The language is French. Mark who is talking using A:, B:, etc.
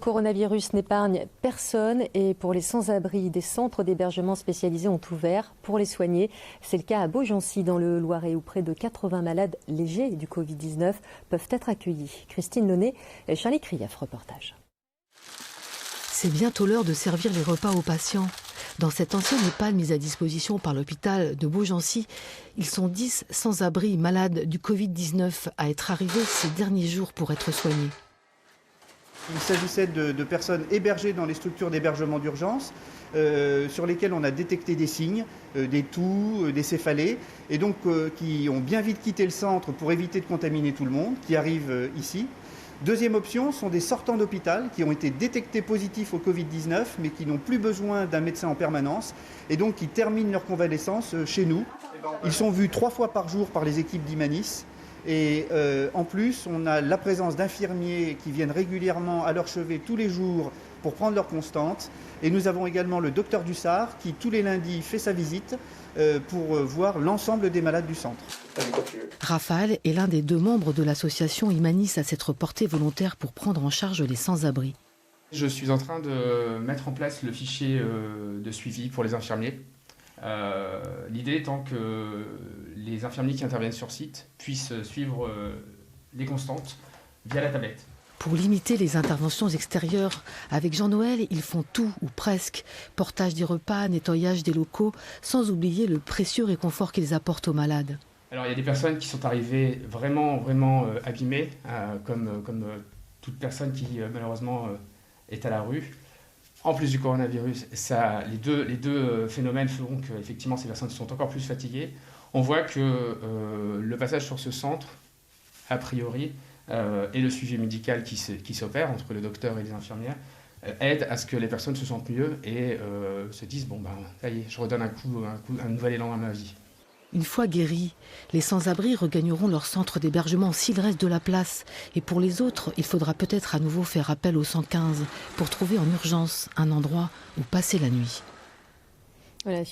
A: Coronavirus n'épargne personne et pour les sans-abri, des centres d'hébergement spécialisés ont ouvert pour les soigner. C'est le cas à Beaugency dans le Loiret où près de 80 malades légers du Covid-19 peuvent être accueillis. Christine Launay et Charlie Krief, reportage.
B: C'est bientôt l'heure de servir les repas aux patients. Dans cette ancienne EHPAD mise à disposition par l'hôpital de Beaugency, ils sont 10 sans-abri malades du Covid-19 à être arrivés ces derniers jours pour être soignés.
C: Il s'agissait de personnes hébergées dans les structures d'hébergement d'urgence sur lesquelles on a détecté des signes, des toux, des céphalées, et donc qui ont bien vite quitté le centre pour éviter de contaminer tout le monde, qui arrivent ici. Deuxième option sont des sortants d'hôpital qui ont été détectés positifs au Covid-19 mais qui n'ont plus besoin d'un médecin en permanence et donc qui terminent leur convalescence chez nous. Ils sont vus 3 fois par jour par les équipes d'Imanis. Et en plus, on a la présence d'infirmiers qui viennent régulièrement à leur chevet tous les jours pour prendre leur constante. Et nous avons également le docteur Dussard qui, tous les lundis, fait sa visite pour voir l'ensemble des malades du centre.
B: Raphaël est l'un des 2 membres de l'association Imanis à s'être porté volontaire pour prendre en charge les sans-abri.
D: Je suis en train de mettre en place le fichier de suivi pour les infirmiers. L'idée étant que les infirmiers qui interviennent sur site puissent suivre les constantes via la tablette.
B: Pour limiter les interventions extérieures, avec Jean-Noël, ils font tout ou presque. Portage des repas, nettoyage des locaux, sans oublier le précieux réconfort qu'ils apportent aux malades.
D: Alors il y a des personnes qui sont arrivées vraiment abîmées, comme toute personne qui malheureusement est à la rue. En plus du coronavirus, les deux phénomènes feront qu'effectivement ces personnes sont encore plus fatiguées. On voit que le passage sur ce centre, a priori, et le suivi médical qui s'opère entre le docteur et les infirmières, aide à ce que les personnes se sentent mieux et se disent « bon ben ça y est, je redonne un nouvel élan à ma vie ».
B: Une fois guéris, les sans-abri regagneront leur centre d'hébergement s'il reste de la place. Et pour les autres, il faudra peut-être à nouveau faire appel au 115 pour trouver en urgence un endroit où passer la nuit.
A: Voilà.